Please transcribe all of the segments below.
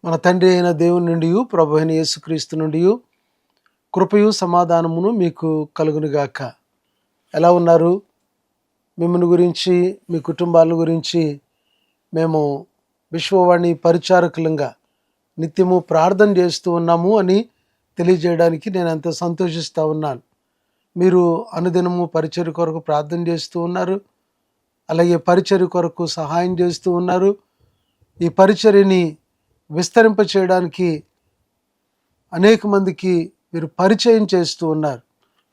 మన తండ్రి అయిన దేవుని నుండి ప్రభు అయిన యేసుక్రీస్తు నుండి కృపయు సమాధానమును మీకు కలుగునుగాక. ఎలా ఉన్నారు? మిమ్మల్ని గురించి, మీ కుటుంబాల గురించి మేము విశ్వవాణి పరిచారకులంగా నిత్యము ప్రార్థన చేస్తూ ఉన్నాము అని తెలియజేయడానికి నేను ఎంతో సంతోషిస్తూ ఉన్నాను. మీరు అనుదినము పరిచర్య కొరకు ప్రార్థన చేస్తూ ఉన్నారు, అలాగే పరిచర్య కొరకు సహాయం చేస్తూ ఉన్నారు. ఈ పరిచర్యని విస్తరింప చేయడానికి అనేక మందికి మీరు పరిచయం చేస్తూ ఉన్నారు.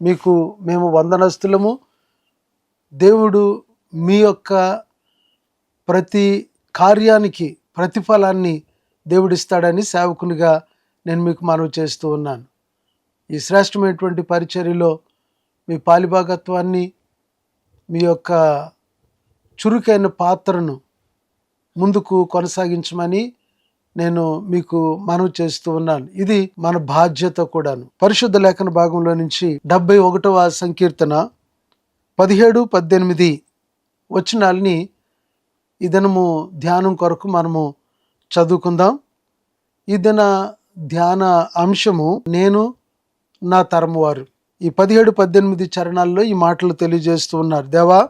మీకు మేము వందనస్తులము. దేవుడు మీ యొక్క ప్రతి కార్యానికి ప్రతిఫలాన్ని దేవుడిస్తాడని సేవకునిగా నేను మీకు మనవి చేస్తూ ఉన్నాను. ఈ శ్రేష్టమైనటువంటి పరిచర్యలో మీ పాలిభాగత్వాన్ని, మీ యొక్క చురుకైన పాత్రను ముందుకు కొనసాగించమని నేను మీకు మనవి చేస్తూ ఉన్నాను. ఇది మన బాధ్యత కూడాను. పరిశుద్ధ లేఖన భాగంలో నుంచి 71వ సంకీర్తన 17-18 వచనాల్ని ఈ దినము ధ్యానం కొరకు మనము చదువుకుందాం. ఈ దిన ధ్యాన అంశము నేను నా తరము వారు. ఈ 17-18 చరణాల్లో ఈ మాటలు తెలియజేస్తూ ఉన్నారు. దేవా,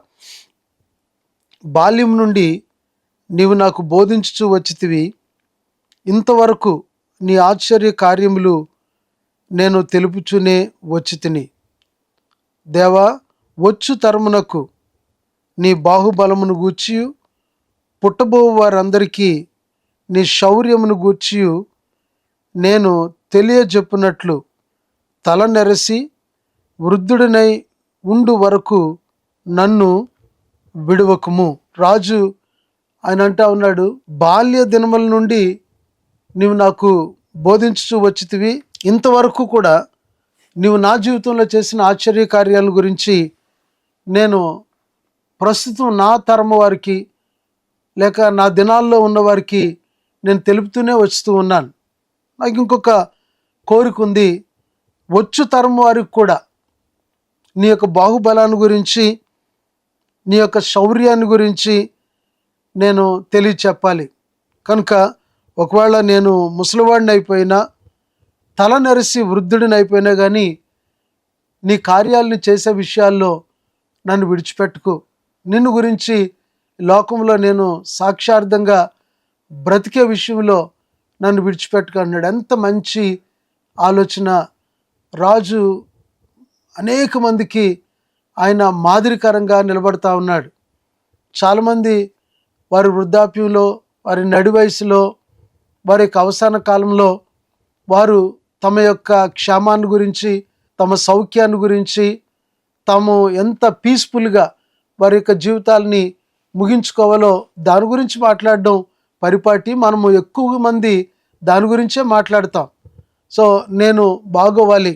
బాల్యం నుండి నీవు నాకు బోధించుచూ వచ్చితివి. ఇంతవరకు నీ ఆశ్చర్య కార్యములు నేను తెలుపుచూనే వచ్చి తిని. దేవా, వచ్చు తరమునకు నీ బాహుబలమును గూర్చి, పుట్టబో వారందరికీ నీ శౌర్యమును గూర్చి నేను తెలియజెప్పునట్లు తల నెరసి వృద్ధుడినై ఉండు వరకు నన్ను విడువకుము. రాజు ఆయన అంటా ఉన్నాడు, బాల్య దినముల నుండి నీవు నాకు బోధించుతూ వచ్చితివి. ఇంతవరకు కూడా నీవు నా జీవితంలో చేసిన ఆశ్చర్య కార్యాల గురించి నేను ప్రస్తుతం నా తరము వారికి, లేక నా దినాల్లో ఉన్నవారికి నేను తెలుపుతూనే వస్తూ ఉన్నాను. నాకు ఇంకొక కోరిక ఉంది. వచ్చు తరము వారికి కూడా నీ యొక్క బాహుబలాన్ని గురించి, నీ యొక్క శౌర్యాన్ని గురించి నేను తెలియచెప్పాలి. కనుక ఒకవేళ నేను ముసలివాడిని అయిపోయినా, తల నెరిసి వృద్ధుడిని అయిపోయినా కానీ నీ కార్యాలను చేసే విషయాల్లో నన్ను విడిచిపెట్టుకు. నిన్ను గురించి లోకంలో నేను సాక్షార్థంగా బ్రతికే విషయంలో నన్ను విడిచిపెట్టుకు అన్నాడు. ఎంత మంచి ఆలోచన! రాజు అనేక మందికి ఆయన మాదిరికరంగా నిలబడతా ఉన్నాడు. చాలామంది వారి వృద్ధాప్యంలో, వారి నడి వయసులో, వారి యొక్క అవసాన కాలంలో వారు తమ యొక్క క్షేమాన్ని గురించి, తమ సౌఖ్యాన్ని గురించి, తాము ఎంత పీస్ఫుల్గా వారి యొక్క జీవితాలని ముగించుకోవాలో దాని గురించి మాట్లాడడం పరిపాటి. మనము ఎక్కువ మంది దాని గురించే మాట్లాడతాం. సో నేను బాగోవాలి.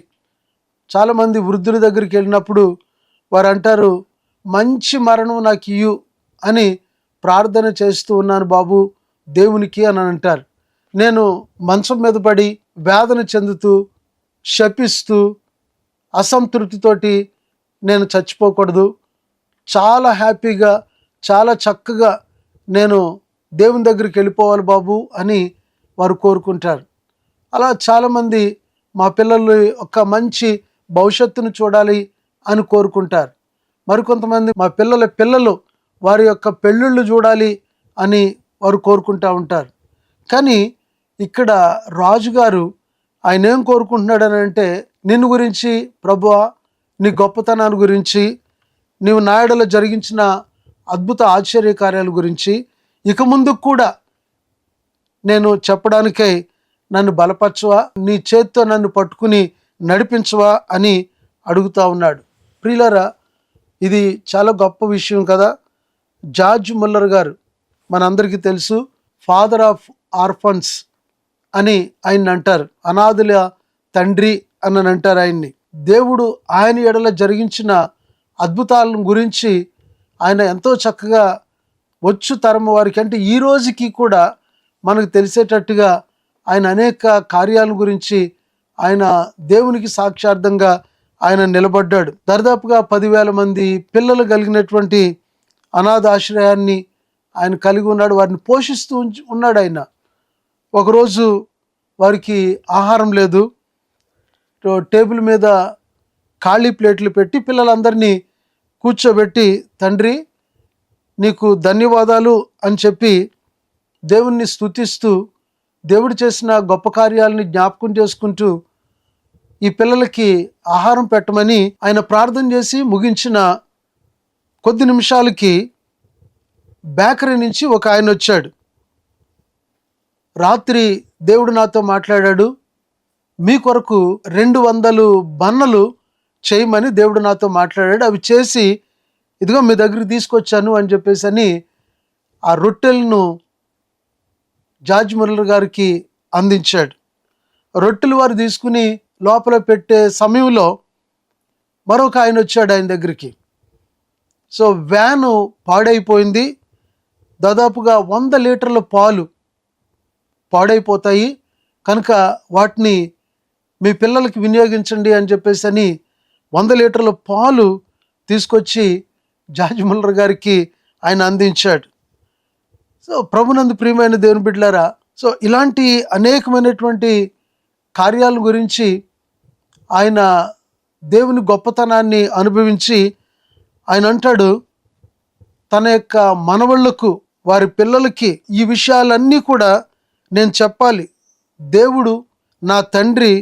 చాలామంది వృద్ధుల దగ్గరికి వెళ్ళినప్పుడు వారు అంటారు, మంచి మరణం నాకు ఇయ్యు అని ప్రార్థన చేస్తూ ఉన్నాను బాబు దేవునికి అని అంటారు. నేను మంచం మీద పడి వేదన చెందుతూ, శపిస్తూ, అసంతృప్తితోటి నేను చచ్చిపోకూడదు. చాలా హ్యాపీగా, చాలా చక్కగా నేను దేవుని దగ్గరికి వెళ్ళిపోవాలి బాబు అని వారు కోరుకుంటారు. అలా చాలామంది మా పిల్లలు ఒక మంచి భవిష్యత్తును చూడాలి అని కోరుకుంటారు. మరికొంతమంది మా పిల్లలు వారి యొక్క పెళ్ళిళ్ళు చూడాలి అని వారు కోరుకుంటూ ఉంటారు. కానీ ఇక్కడ రాజుగారు ఆయన ఏం కోరుకుంటున్నాడని అంటే, నిన్ను గురించి ప్రభువా, నీ గొప్పతనాన్ని గురించి, నీవు నాయడలో జరిగించిన అద్భుత ఆశ్చర్య కార్యాల గురించి ఇక ముందు కూడా నేను చెప్పడానికై నన్ను బలపరచవా, నీ చేత్తో నన్ను పట్టుకుని నడిపించవా అని అడుగుతూ ఉన్నాడు. ప్రియులారా, ఇది చాలా గొప్ప విషయం కదా. జార్జ్ ముల్లర్ గారు మనందరికీ తెలుసు, ఫాదర్ ఆఫ్ ఆర్ఫన్స్ అని ఆయన అంటారు. అనాథుల తండ్రి అని అంటారు ఆయన్ని. దేవుడు ఆయన ఎడల జరిగించిన అద్భుతాల గురించి ఆయన ఎంతో చక్కగా వచ్చు తరం వారికి, అంటే ఈ రోజుకి కూడా మనకు తెలిసేటట్టుగా ఆయన అనేక కార్యాల గురించి ఆయన దేవునికి సాక్షార్థంగా ఆయన నిలబడ్డాడు. దరిదాపుగా 10,000 మంది పిల్లలు కలిగినటువంటి అనాథ ఆశ్రయాన్ని ఆయన కలిగి ఉన్నాడు. వారిని పోషిస్తూ ఉన్నాడు ఆయన. ఒకరోజు వారికి ఆహారం లేదు. టేబుల్ మీద ఖాళీ ప్లేట్లు పెట్టి పిల్లలందరినీ కూర్చోబెట్టి, తండ్రి నీకు ధన్యవాదాలు అని చెప్పి దేవుణ్ణి స్తుతిస్తూ, దేవుడు చేసిన గొప్ప కార్యాలని జ్ఞాపకం చేసుకుంటూ ఈ పిల్లలకి ఆహారం పెట్టమని ఆయన ప్రార్థన చేసి ముగించిన కొద్ది నిమిషాలకి బేకరీ నుంచి ఒక ఆయన వచ్చాడు. రాత్రి దేవుడు నాతో మాట్లాడాడు, మీ కొరకు 200 బన్నలు చేయమని దేవుడు నాతో మాట్లాడాడు, అవి చేసి ఇదిగో మీ దగ్గరికి తీసుకొచ్చాను అని చెప్పేసి అని ఆ రొట్టెలను జార్జ్ ముల్లర్ గారికి అందించాడు. రొట్టెలు వారు తీసుకుని లోపల పెట్టే సమయంలో మరొక ఆయన వచ్చాడు ఆయన దగ్గరికి. సో వ్యాను పాడైపోయింది. దాదాపుగా 100 లీటర్ల పాలు పాడైపోతాయి కనుక వాటిని మీ పిల్లలకి వినియోగించండి అని చెప్పేసి అని 100 లీటర్ల పాలు తీసుకొచ్చి జార్జ్ ముల్లర్ గారికి ఆయన అందించాడు. సో ప్రభునందు ప్రియమైన దేవుని బిడ్డలారా, సో ఇలాంటి అనేకమైనటువంటి కార్యాల గురించి ఆయన దేవుని గొప్పతనాన్ని అనుభవించి ఆయన అంటాడు, తన యొక్క మనవళ్లకు, వారి పిల్లలకి ఈ విషయాలన్నీ కూడా నేను చెప్పాలి. దేవుడు నా తండ్రి,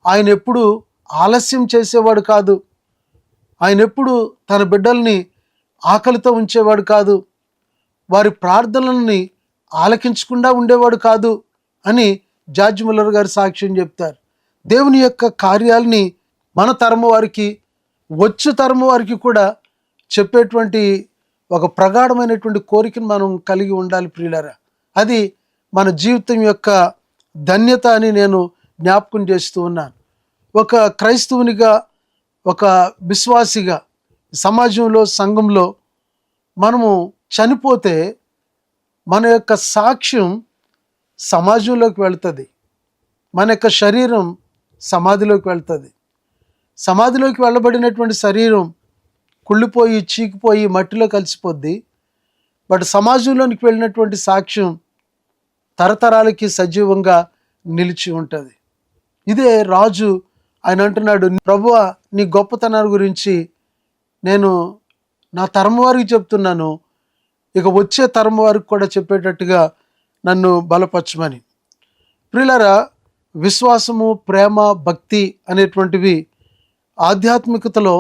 ఆయన ఎప్పుడు ఆలస్యం చేసేవాడు కాదు. ఆయన ఎప్పుడు తన బిడ్డల్ని ఆకలితో ఉంచేవాడు కాదు. వారి ప్రార్థనలని ఆలకించకుండా ఉండేవాడు కాదు అని జార్జ్ ముల్లర్ గారు సాక్ష్యం చెప్తారు. దేవుని యొక్క కార్యాలని మన తరము వారికి, వచ్చు తరము వారికి కూడా చెప్పేటువంటి ఒక ప్రగాఢమైనటువంటి కోరికను మనం కలిగి ఉండాలి ప్రియులారా. అది మన జీవితం యొక్క ధన్యత అని నేను జ్ఞాపకం చేస్తూ ఉన్నాను. ఒక క్రైస్తవునిగా, ఒక విశ్వాసిగా సమాజంలో, సంఘంలో మనము చనిపోతే మన యొక్క సాక్ష్యం సమాజంలోకి వెళ్తుంది. మన యొక్క శరీరం సమాధిలోకి వెళ్తుంది. సమాధిలోకి వెళ్ళబడినటువంటి శరీరం కుళ్ళిపోయి, చీకిపోయి మట్టిలో కలిసిపోద్ది. బట్ సమాజంలోనికి వెళ్ళినటువంటి సాక్ష్యం తరతరాలకి సజీవంగా నిలిచి ఉంటుంది. ఇదే రాజు ఆయన అంటున్నాడు, ప్రభువా నీ గొప్పతనాన్ని గురించి నేను నా తరం వారికి చెప్తున్నాను, ఇక వచ్చే తరం వారికి కూడా చెప్పేటట్టుగా నన్ను బలపరచమని. ప్రియులారా, విశ్వాసము, ప్రేమ, భక్తి అనేటువంటివి ఆధ్యాత్మికతలో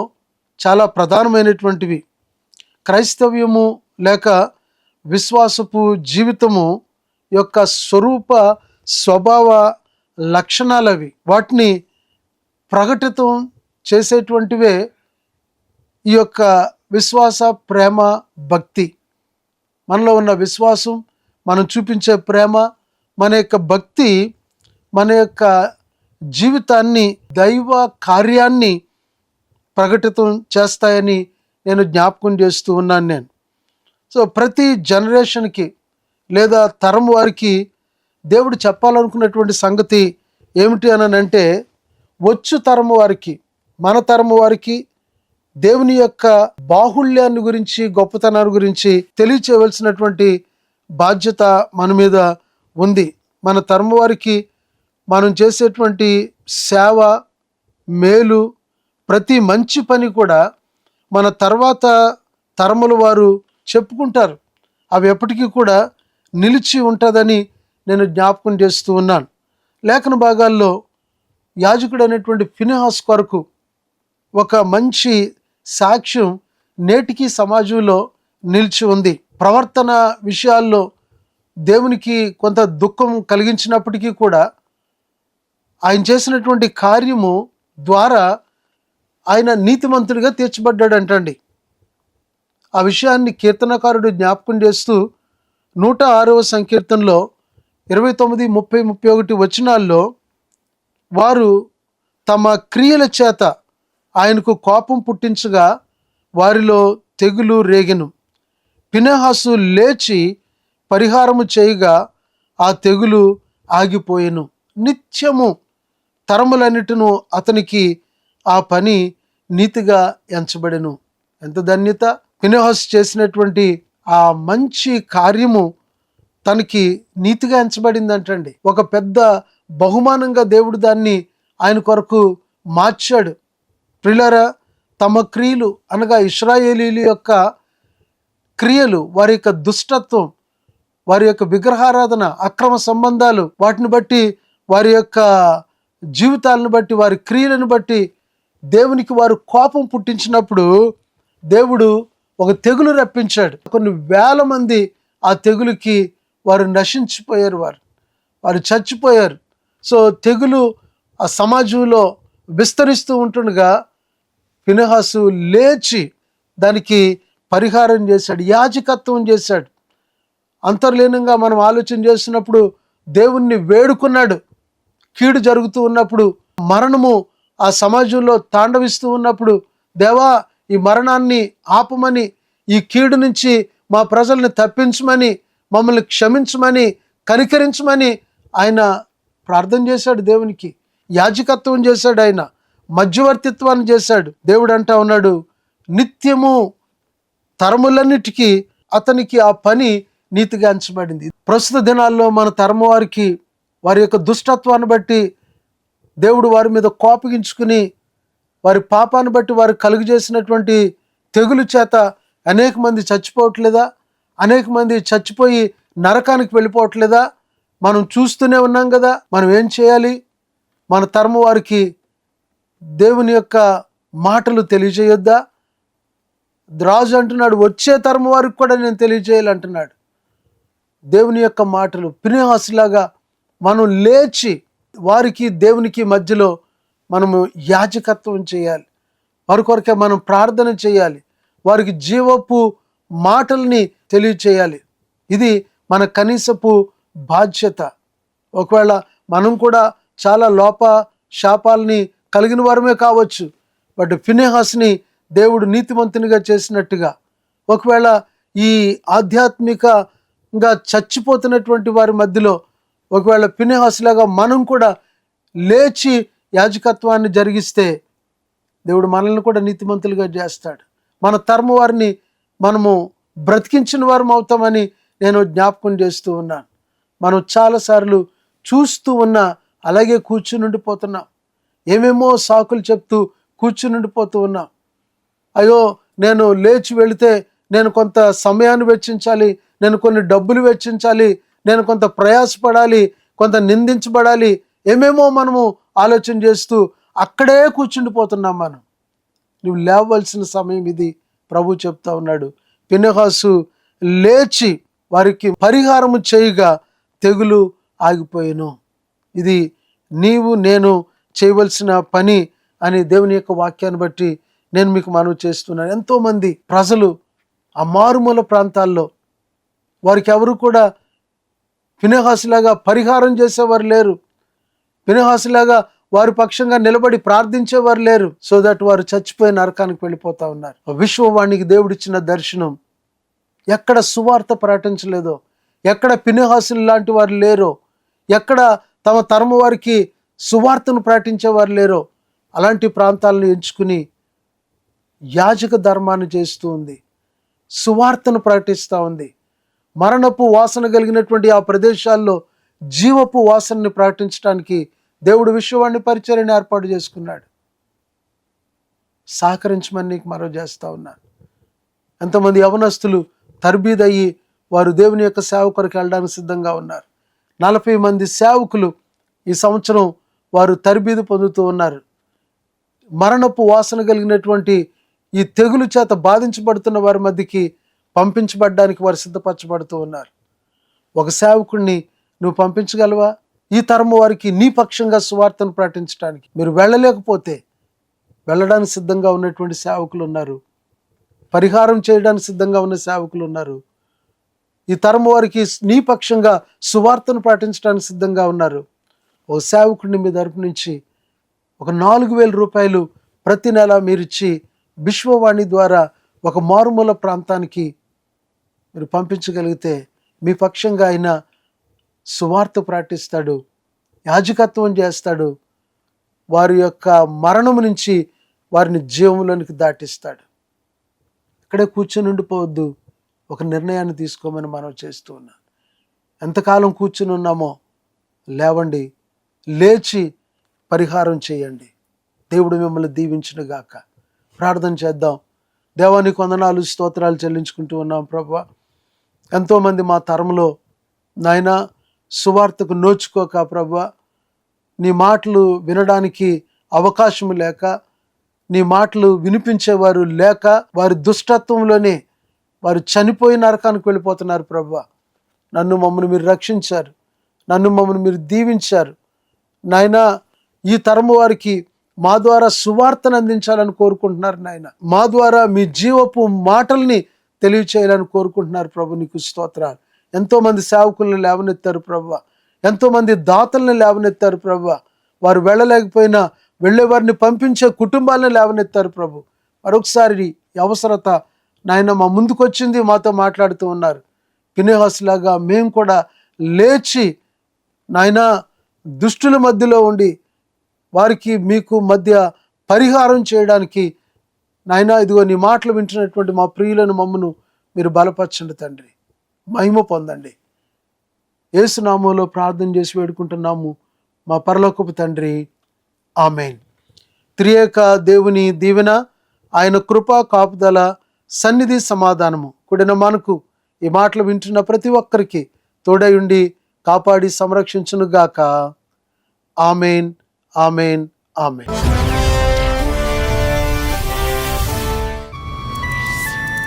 చాలా ప్రధానమైనటువంటివి. క్రైస్తవ్యము లేక విశ్వాసపు జీవితము యొక్క స్వరూప స్వభావ లక్షణాలవి. వాటిని ప్రకటితం చేసేటువంటివే ఈ యొక్క విశ్వాస, ప్రేమ, భక్తి. మనలో ఉన్న విశ్వాసం, మనం చూపించే ప్రేమ, మన యొక్క భక్తి మన యొక్క జీవితాన్ని, దైవ కార్యాన్ని ప్రకటితం చేస్తాయని నేను జ్ఞాపకం చేస్తూ ఉన్నాను నేను. సో ప్రతి జనరేషన్కి లేదా తరం వారికి దేవుడు చెప్పాలనుకున్నటువంటి సంగతి ఏమిటి అని అంటే, వచ్చు తరము వారికి, మన తరము వారికి దేవుని యొక్క బాహుళ్యాన్ని గురించి, గొప్పతనాన్ని గురించి తెలియచేయవలసినటువంటి బాధ్యత మన మీద ఉంది. మన తరము వారికి మనం చేసేటువంటి సేవ, మేలు, ప్రతి మంచి పని కూడా మన తర్వాత తరముల వారు చెప్పుకుంటారు. అవి ఎప్పటికీ కూడా నిలిచి ఉంటుందని నేను జ్ఞాపకం చేస్తూ ఉన్నాను. లేఖన భాగాల్లో యాజకుడు అనేటువంటి ఫినెహాస్ కొరకు ఒక మంచి సాక్ష్యం నేటికి సమాజంలో నిలిచి ఉంది. ప్రవర్తన విషయాల్లో దేవునికి కొంత దుఃఖం కలిగించినప్పటికీ కూడా ఆయన చేసినటువంటి కార్యము ద్వారా ఆయన నీతిమంతుడిగా తీర్చబడ్డాడు అంటండి. ఆ విషయాన్ని కీర్తనకారుడు జ్ఞాపకం చేస్తూ 106వ సంకీర్తనలో 29, 30, 31 వచనాల్లో వారు తమ క్రియల చేత ఆయనకు కోపం పుట్టించగా వారిలో తెగులు రేగెను. ఫినెహాసు లేచి పరిహారము చేయగా ఆ తెగులు ఆగిపోయెను. నిత్యము తరములన్నిటిను అతనికి ఆ పని నీతిగా ఎంచబడెను. ఎంత ధన్యత! ఫినెహాసు చేసినటువంటి ఆ మంచి కార్యము తనకి నీతిగా ఎంచబడింది అంటండి. ఒక పెద్ద బహుమానంగా దేవుడు దాన్ని ఆయన కొరకు మార్చాడు. ప్రియులారా, తమ క్రియలు అనగా ఇశ్రాయేలీయుల యొక్క క్రియలు, వారి యొక్క దుష్టత్వం, వారి యొక్క విగ్రహారాధన, అక్రమ సంబంధాలు, వాటిని బట్టి, వారి యొక్క జీవితాలను బట్టి, వారి క్రియలను బట్టి దేవునికి వారు కోపం పుట్టించినప్పుడు దేవుడు ఒక తెగులు రప్పించాడు. కొన్ని వేల మంది ఆ తెగులుకి వారు నశించిపోయారు, వారు చచ్చిపోయారు. సో తెగులు ఆ సమాజంలో విస్తరిస్తూ ఉంటుండగా ఫినెహాసు లేచి దానికి పరిహారం చేశాడు, యాజకత్వం చేశాడు. అంతర్లీనంగా మనం ఆలోచన చేస్తున్నప్పుడు దేవుణ్ణి వేడుకున్నాడు. కీడు జరుగుతూ ఉన్నప్పుడు, మరణము ఆ సమాజంలో తాండవిస్తూ ఉన్నప్పుడు, దేవా ఈ మరణాన్ని ఆపమని, ఈ కీడు నుంచి మా ప్రజల్ని తప్పించమని, మమ్మల్ని క్షమించమని, కనికరించమని ఆయన ప్రార్థన చేశాడు. దేవునికి యాజకత్వం చేశాడు, ఆయన మధ్యవర్తిత్వాన్ని చేశాడు. దేవుడు అంటా ఉన్నాడు, నిత్యము తరములన్నిటికీ అతనికి ఆ పని నీతిగా ఎంచబడింది. ప్రస్తుత దినాల్లో మన తరము వారికి వారి యొక్క దుష్టత్వాన్ని బట్టి దేవుడు వారి మీద కోపగించుకుని, వారి పాపాన్ని బట్టి వారు కలుగు చేసినటువంటి తెగులు చేత అనేక మంది చచ్చిపోవట్లేదా? అనేక మంది చచ్చిపోయి నరకానికి వెళ్ళిపోవట్లేదా? మనం చూస్తూనే ఉన్నాం కదా. మనం ఏం చేయాలి? మన తరము వారికి దేవుని యొక్క మాటలు తెలియజేయొద్దా? రాజు అంటున్నాడు, వచ్చే తరము వారికి కూడా నేను తెలియజేయాలంటున్నాడు దేవుని యొక్క మాటలు. ఫినెహాసులాగా మనం లేచి వారికి దేవునికి మధ్యలో మనము యాజకత్వం చేయాలి. వారి కొరకే మనం ప్రార్థన చేయాలి. వారికి జీవపు మాటల్ని తెలియచేయాలి. ఇది మన కనీసపు బాధ్యత. ఒకవేళ మనం కూడా చాలా శాపాలని కలిగిన వారమే కావచ్చు, బట్ ఫినెహాసుని దేవుడు నీతిమంతునిగా చేసినట్టుగా, ఒకవేళ ఈ ఆధ్యాత్మికంగా చచ్చిపోతున్నటువంటి వారి మధ్యలో ఒకవేళ ఫినెహాసులాగా మనం కూడా లేచి యాజకత్వాన్ని జరిగిస్తే దేవుడు మనల్ని కూడా నీతిమంతులుగా చేస్తాడు. మన తరము వారిని మనము బ్రతికించిన వారం అవుతామని నేను జ్ఞాపకం చేస్తూ ఉన్నాను. మనం చాలాసార్లు చూస్తూ ఉన్నా అలాగే కూర్చునుండిపోతున్నాం. ఏమేమో సాకులు చెప్తూ కూర్చునుండిపోతూ ఉన్నాం. అయ్యో, నేను లేచి వెళితే నేను కొంత సమయాన్ని వెచ్చించాలి, నేను కొన్ని డబ్బులు వెచ్చించాలి, నేను కొంత ప్రయాసపడాలి, కొంత నిందించబడాలి, ఏమేమో మనము ఆలోచన చేస్తూ అక్కడే కూర్చుండిపోతున్నాం. మనం నువ్వు లేవలసిన సమయం ఇది ప్రభు చెప్తా ఉన్నాడు. ఫినెహాసు లేచి వారికి పరిహారము చేయగా తెగులు ఆగిపోయాను. ఇది నీవు నేను చేయవలసిన పని అని దేవుని యొక్క వాక్యాన్ని బట్టి నేను మీకు మనవి చేస్తున్నాను. ఎంతోమంది ప్రజలు ఆ మారుమూల ప్రాంతాల్లో వారికి ఎవరు కూడా ఫినెహాసులాగా పరిహారం చేసేవారు లేరు. ఫినెహాసులాగా వారి పక్షంగా నిలబడి ప్రార్థించేవారు లేరు. సో దట్ వారు చచ్చిపోయి నరకానికి వెళ్ళిపోతా ఉన్నారు. విశ్వవాణికి దేవుడిచ్చిన దర్శనం, ఎక్కడ సువార్త ప్రకటించలేదో, ఎక్కడ ఫినెహాసులు లాంటి వారు లేరో, ఎక్కడ తమ తరము వారికి సువార్తను ప్రకటించేవారు లేరో, అలాంటి ప్రాంతాలను ఎంచుకుని యాజక ధర్మాన్ని చేస్తూ ఉంది, సువార్తను ప్రకటిస్తూ ఉంది. మరణపు వాసన కలిగినటువంటి ఆ ప్రదేశాల్లో జీవపు వాసనని ప్రకటించడానికి దేవుడు విశ్వవాణి పరిచర్యను ఏర్పాటు చేసుకున్నాడు. సహకరించమని నీకు మనవి చేస్తూ ఉన్నాను. ఎంతమంది యవనస్తులు తర్బీదయ్యి వారు దేవుని యొక్క సేవ కొరకు వెళ్ళడానికి సిద్ధంగా ఉన్నారు. 40 మంది సేవకులు ఈ సంవత్సరం వారు తర్బీదు పొందుతూ ఉన్నారు. మరణపు వాసన కలిగినటువంటి ఈ తెగులు చేత బాధించబడుతున్న వారి మధ్యకి పంపించబడ్డానికి వారు సిద్ధపరచబడుతూ ఉన్నారు. ఒక సేవకుడిని నువ్వు పంపించగలవా? ఈ తరము వారికి నీ పక్షంగా సువార్తను ప్రకటించడానికి. మీరు వెళ్ళలేకపోతే వెళ్ళడానికి సిద్ధంగా ఉన్నటువంటి సేవకులు ఉన్నారు, పరిహారం చేయడానికి సిద్ధంగా ఉన్న సేవకులు ఉన్నారు. ఈ తరము వారికి నీ పక్షంగా సువార్తను ప్రకటించడానికి సిద్ధంగా ఉన్నారు. ఓ సేవకుడిని మీ తరపు నుంచి ఒక 4,000 రూపాయలు ప్రతి నెల మీరిచ్చి విశ్వవాణి ద్వారా ఒక మారుమూల ప్రాంతానికి మీరు పంపించగలిగితే మీ పక్షంగా ఆయన సువార్త ప్రకటిస్తాడు, యాజకత్వం చేస్తాడు, వారి యొక్క మరణం నుంచి వారిని జీవంలోనికి దాటిస్తాడు. ఇక్కడే కూర్చొని ఉండిపోవద్దు, ఒక నిర్ణయాన్ని తీసుకోమని మనం చేస్తూ ఉన్నాం. ఎంతకాలం కూర్చుని ఉన్నామో లేవండి, లేచి పరిహారం చేయండి. దేవుడు మిమ్మల్ని దీవించునుగాక. ప్రార్థన చేద్దాం. దేవానికి వందనాలు, స్తోత్రాలు చెల్లించుకుంటూ ఉన్నాం ప్రభువా. ఎంతోమంది మా తరంలో నాయన సువార్తకు నోచుకోక ప్రభువా, నీ మాటలు వినడానికి అవకాశం లేక, నీ మాటలు వినిపించేవారు లేక, వారి దుష్టత్వంలోనే వారు చనిపోయి నరకానికి వెళ్ళిపోతున్నారు ప్రభువా. నన్ను మమ్మల్ని మీరు రక్షించారు, నన్ను మమ్మల్ని మీరు దీవించారు నాయన. ఈ తరము వారికి మా ద్వారా సువార్తను అందించాలని కోరుకుంటున్నారు నాయన. మా ద్వారా మీ జీవపు మాటల్ని తెలియచేయాలని కోరుకుంటున్నారు ప్రభు. నీకు స్తోత్రాలు. ఎంతోమంది సేవకులను లేవనెత్తారు ప్రభువా, ఎంతోమంది దాతలను లేవనెత్తారు ప్రభువా. వారు వెళ్ళలేకపోయినా వెళ్ళేవారిని పంపించే కుటుంబాలను లేవనెత్తారు ప్రభు. మరొకసారి ఈ అవసరత నాయన మా ముందుకు వచ్చింది, మాతో మాట్లాడుతూ ఉన్నారు. ఫినెహాసు లాగా మేము కూడా లేచి నాయన దుష్టుల మధ్యలో ఉండి వారికి మీకు మధ్య పరిహారం చేయడానికి నాయన ఇదిగో నీ మాటలు వింటున్నటువంటి మా ప్రియులను మమ్మను మీరు బలపరచండి తండ్రి, మహిమ పొందండి. యేసు నామములో ప్రార్థన చేసి వేడుకుంటున్నాము మా పరలోకపు తండ్రి, ఆమేన్. త్రియేక దేవుని దీవెన, ఆయన కృప, కాపుదల, సన్నిధి, సమాధానము కూడిన మనకు ఈ మాటలు వింటున్న ప్రతి ఒక్కరికి తోడై ఉండి కాపాడి సంరక్షించునుగాక. ఆమేన్, ఆమేన్, ఆమేన్.